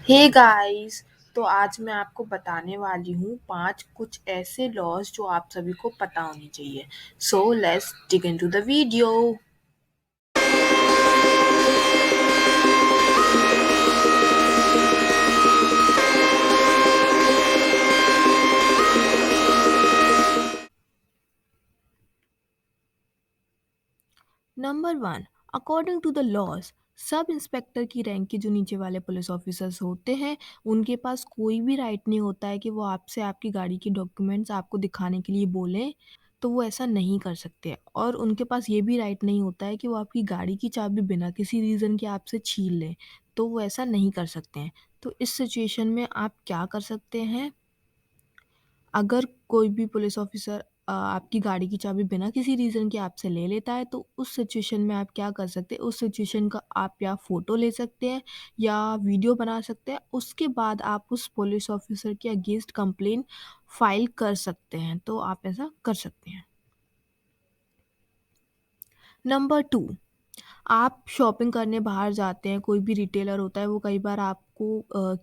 Hey guys. तो आज मैं आपको बताने वाली हूँ पांच कुछ ऐसे लॉज जो आप सभी को पता होनी चाहिए। So let's dig into the video. Number one, according to the laws, sub inspector की रैंक के जो नीचे वाले पुलिस ऑफिसर्स होते हैं, उनके पास कोई भी राइट नहीं होता है कि वो आपसे आपकी गाड़ी के डॉक्यूमेंट्स आपको दिखाने के लिए बोलें। तो वो ऐसा नहीं कर सकते, और उनके पास ये भी राइट नहीं होता है कि वो आपकी गाड़ी की चाबी बिना किसी रीज़न के आपसे छीन लें। तो वो ऐसा नहीं कर सकते हैं। तो इस सिचुएशन में आप क्या कर सकते हैं? अगर कोई भी पुलिस ऑफिसर आपकी गाड़ी की चाबी बिना किसी रीज़न के आपसे ले लेता है, तो उस सिचुएशन में आप क्या कर सकते हैं? उस सिचुएशन का आप या फ़ोटो ले सकते हैं या वीडियो बना सकते हैं। उसके बाद आप उस पुलिस ऑफिसर के अगेंस्ट कंप्लेंट फ़ाइल कर सकते हैं। तो आप ऐसा कर सकते हैं। नंबर 2, आप शॉपिंग करने बाहर जाते हैं, कोई भी रिटेलर होता है वो कई बार आपको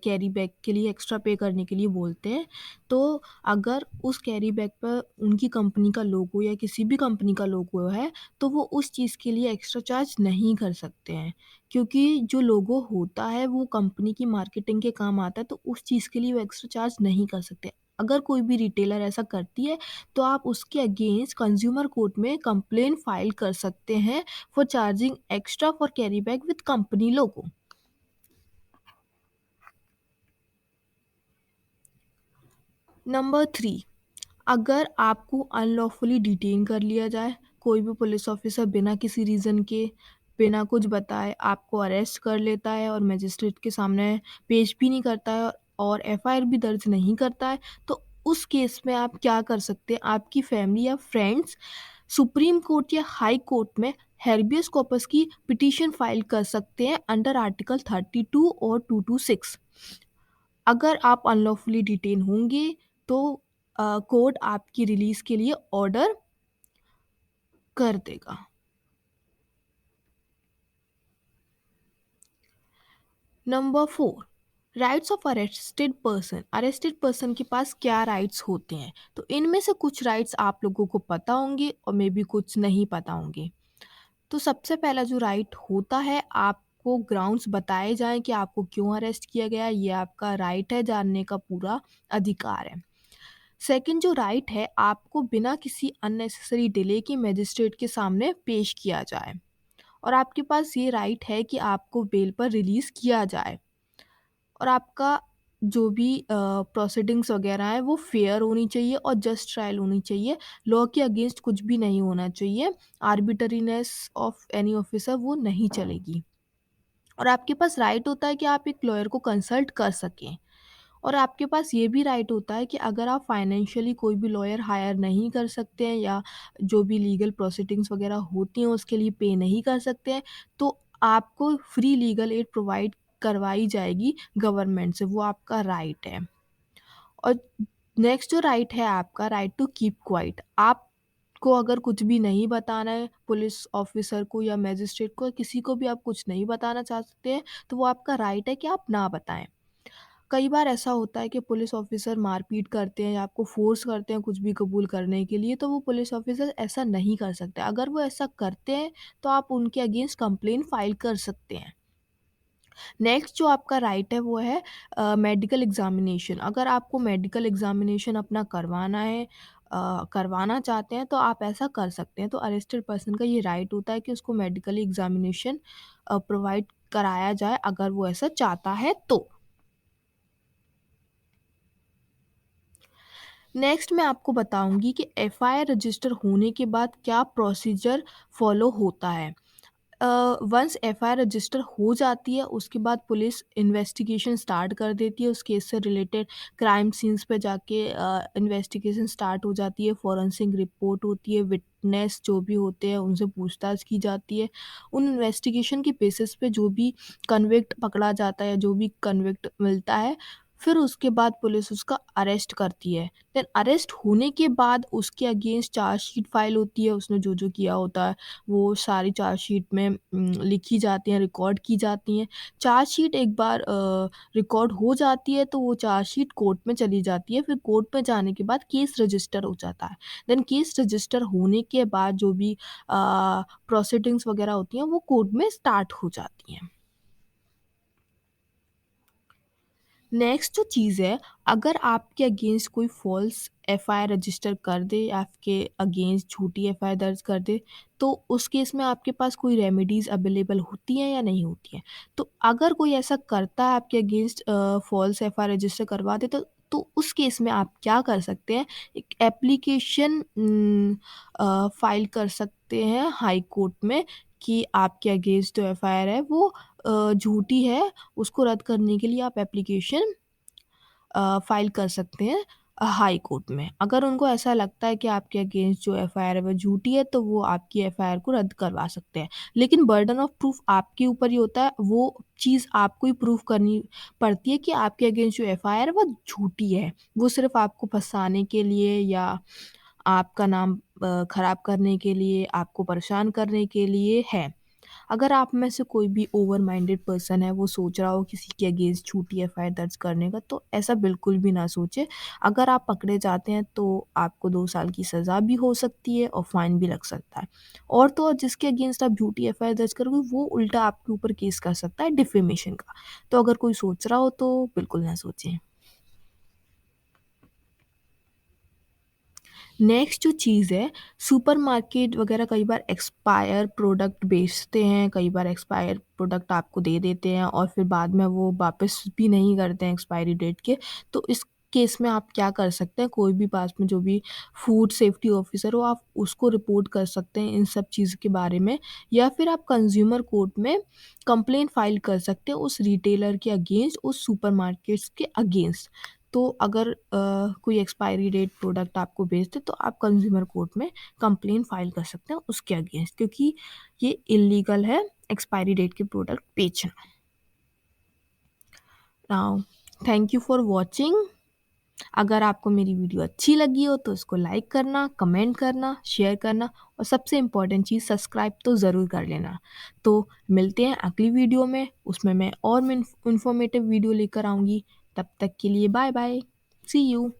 कैरी बैग के लिए एक्स्ट्रा पे करने के लिए बोलते हैं। तो अगर उस कैरी बैग पर उनकी कंपनी का लोगो या किसी भी कंपनी का लोगो है, तो वो उस चीज़ के लिए एक्स्ट्रा चार्ज नहीं कर सकते हैं। क्योंकि जो लोगो होता है वो कंपनी की मार्केटिंग के काम आता है, तो उस चीज़ के लिए वो एक्स्ट्रा चार्ज नहीं कर सकते। अगर कोई भी रिटेलर ऐसा करती है, तो आप उसके अगेंस्ट कंज्यूमर कोर्ट में कंप्लेंट फाइल कर सकते हैं for charging extra for carry bag with company logo. Number 3, अगर आपको अनलॉफुली डिटेन कर लिया जाए, कोई भी पुलिस ऑफिसर बिना किसी रीज़न के, बिना कुछ बताए आपको अरेस्ट कर लेता है और मजिस्ट्रेट के सामने पेश भी नहीं करता है और एफआईआर भी दर्ज नहीं करता है, तो उस केस में आप क्या कर सकते हैं? आपकी फैमिली या फ्रेंड्स सुप्रीम कोर्ट या हाई कोर्ट में हेर्बियस कॉर्पस की पिटीशन फाइल कर सकते हैं अंडर आर्टिकल 32 और 226। अगर आप अनलॉफुली डिटेन होंगे, तो कोर्ट आपकी रिलीज़ के लिए ऑर्डर कर देगा। Number 4, rights of arrested person के पास क्या राइट्स होते हैं? तो इनमें से कुछ राइट्स आप लोगों को पता होंगे और मे बी कुछ नहीं पता होंगे। तो सबसे पहला जो राइट होता है, आपको ग्राउंड्स बताए जाएँ कि आपको क्यों अरेस्ट किया गया है, ये आपका राइट है, जानने का पूरा अधिकार है। सेकंड जो राइट है, आपको बिना किसी अननेसेसरी डिले के मजिस्ट्रेट के सामने पेश किया जाए, और आपके पास ये राइट है कि आपको बेल पर रिलीज़ किया जाए, और आपका जो भी प्रोसीडिंग्स वगैरह हैं वो फेयर होनी चाहिए और जस्ट ट्रायल होनी चाहिए। लॉ के अगेंस्ट कुछ भी नहीं होना चाहिए। आर्बिट्रेरीनेस ऑफ एनी ऑफिसर वो नहीं चलेगी, और आपके पास राइट होता है कि आप एक लॉयर को कंसल्ट कर सकें। और आपके पास ये भी राइट होता है कि अगर आप फाइनेंशियली कोई भी लॉयर हायर नहीं कर सकते हैं या जो भी लीगल प्रोसीडिंग्स वगैरह होती हैं उसके लिए पे नहीं कर सकते हैं, तो आपको फ्री लीगल एड प्रोवाइड करवाई जाएगी गवर्नमेंट से, वो आपका राइट है। और नेक्स्ट जो राइट है आपका, राइट टू कीप क्वाइट। आपको अगर कुछ भी नहीं बताना है पुलिस ऑफिसर को या मैजिस्ट्रेट को, किसी को भी आप कुछ नहीं बताना चाहते हैं, तो वो आपका राइट है कि आप ना बताएं। कई बार ऐसा होता है कि पुलिस ऑफिसर मारपीट करते हैं या आपको फ़ोर्स करते हैं कुछ भी कबूल करने के लिए, तो वो पुलिस ऑफिसर ऐसा नहीं कर सकते। अगर वो ऐसा करते हैं, तो आप उनके अगेंस्ट कंप्लेंट फाइल कर सकते हैं। नेक्स्ट जो आपका राइट है वो है मेडिकल एग्ज़ामिनेशन। अगर आपको मेडिकल एग्ज़ामिनेशन अपना करवाना है, करवाना चाहते हैं, तो आप ऐसा कर सकते हैं। तो अरेस्टेड पर्सन का ये राइट होता है कि उसको मेडिकल एग्ज़ामिनेशन प्रोवाइड कराया जाए, अगर वो ऐसा चाहता है तो। नेक्स्ट मैं आपको बताऊँगी कि एफआईआर रजिस्टर होने के बाद क्या प्रोसीजर फ़ॉलो होता है। वंस एफआईआर रजिस्टर हो जाती है, उसके बाद पुलिस इन्वेस्टिगेशन स्टार्ट कर देती है, उस केस से रिलेटेड क्राइम सीन्स पे जाके इन्वेस्टिगेशन स्टार्ट हो जाती है, फॉरेंसिक रिपोर्ट होती है, विटनेस जो भी होते हैं उनसे पूछताछ की जाती है। उन इन्वेस्टिगेशन के बेसिस पे जो भी कन्विक्ट पकड़ा जाता है, जो भी कन्विक्ट मिलता है, फिर उसके बाद पुलिस उसका अरेस्ट करती है। देन अरेस्ट होने के बाद उसके अगेंस्ट चार्जशीट फाइल होती है, उसने जो-जो किया होता है, वो सारी चार्जशीट में लिखी जाती हैं, रिकॉर्ड की जाती हैं। चार्जशीट एक बार रिकॉर्ड हो जाती है तो वो चार्जशीट कोर्ट में चली जाती है, फिर कोर्ट में जाने के बाद केस रजिस्टर हो जाता है। देन केस रजिस्टर होने के बाद जो भी प्रोसीडिंग्स वगैरह होती हैं, वो कोर्ट में स्टार्ट हो जाती हैं। नेक्स्ट जो चीज़ है, अगर आपके अगेंस्ट कोई फ़ॉल्स एफआईआर रजिस्टर कर दे या आपके अगेंस्ट झूठी एफआईआर दर्ज कर दे, तो उस केस में आपके पास कोई रेमेडीज़ अवेलेबल होती हैं या नहीं होती हैं? तो अगर कोई ऐसा करता है आपके अगेंस्ट फ़ॉल्स एफआईआर रजिस्टर करवा दे तो उस केस में आप क्या कर सकते हैं, एक एप्लीकेशन फ़ाइल कर सकते हैं हाई कोर्ट में कि आपके अगेंस्ट जो एफआईआर है वो झूठी है, उसको रद्द करने के लिए आप एप्लीकेशन फ़ाइल कर सकते हैं हाई कोर्ट में। अगर उनको ऐसा लगता है कि आपके अगेंस्ट जो एफआईआर है वो झूठी है, तो वो आपकी एफआईआर को रद्द करवा सकते हैं। लेकिन बर्डन ऑफ प्रूफ आपके ऊपर ही होता है, वो चीज़ आपको ही प्रूव करनी पड़ती है कि आपके अगेंस्ट जो एफआईआर है वो झूठी है। वो सिर्फ़ आपको फँसाने के लिए या आपका नाम खराब करने के लिए, आपको परेशान करने के लिए है। अगर आप में से कोई भी ओवर माइंडेड पर्सन है, वो सोच रहा हो किसी के अगेंस्ट झूठी एफआईआर दर्ज करने का, तो ऐसा बिल्कुल भी ना सोचें। अगर आप पकड़े जाते हैं, तो आपको 2 साल की सज़ा भी हो सकती है और फाइन भी लग सकता है। और तो और जिसके अगेंस्ट आप झूठी एफआईआर दर्ज करोगे, वो उल्टा आपके ऊपर केस कर सकता है डिफेमेशन का। तो अगर कोई सोच रहा हो, तो बिल्कुल ना सोचें। नेक्स्ट जो चीज़ है, सुपरमार्केट वगैरह कई बार एक्सपायर प्रोडक्ट बेचते हैं, कई बार एक्सपायर प्रोडक्ट आपको दे देते हैं और फिर बाद में वो वापस भी नहीं करते हैं एक्सपायरी डेट के। तो इस केस में आप क्या कर सकते हैं, कोई भी पास में जो भी फूड सेफ्टी ऑफिसर हो, आप उसको रिपोर्ट कर सकते हैं इन सब चीज़ के बारे में, या फिर आप कंज़्यूमर कोर्ट में कंप्लेंट फाइल कर सकते हैं उस रिटेलर के अगेंस्ट, उस सुपरमार्केट्स के अगेंस्ट। तो अगर कोई एक्सपायरी डेट प्रोडक्ट आपको बेचते, तो आप कंज़्यूमर कोर्ट में कंप्लेंट फाइल कर सकते हैं उसके अगेंस्ट, क्योंकि ये इल्लीगल है एक्सपायरी डेट के प्रोडक्ट बेचना। Now thank you for watching. अगर आपको मेरी वीडियो अच्छी लगी हो तो इसको लाइक करना, कमेंट करना, शेयर करना और सबसे इम्पोर्टेंट चीज़ सब्सक्राइब तो ज़रूर कर लेना। तो मिलते हैं अगली वीडियो में, उसमें मैं और मैं इन्फॉर्मेटिव वीडियो लेकर आऊँगी। तब तक के लिए बाय बाय। C you.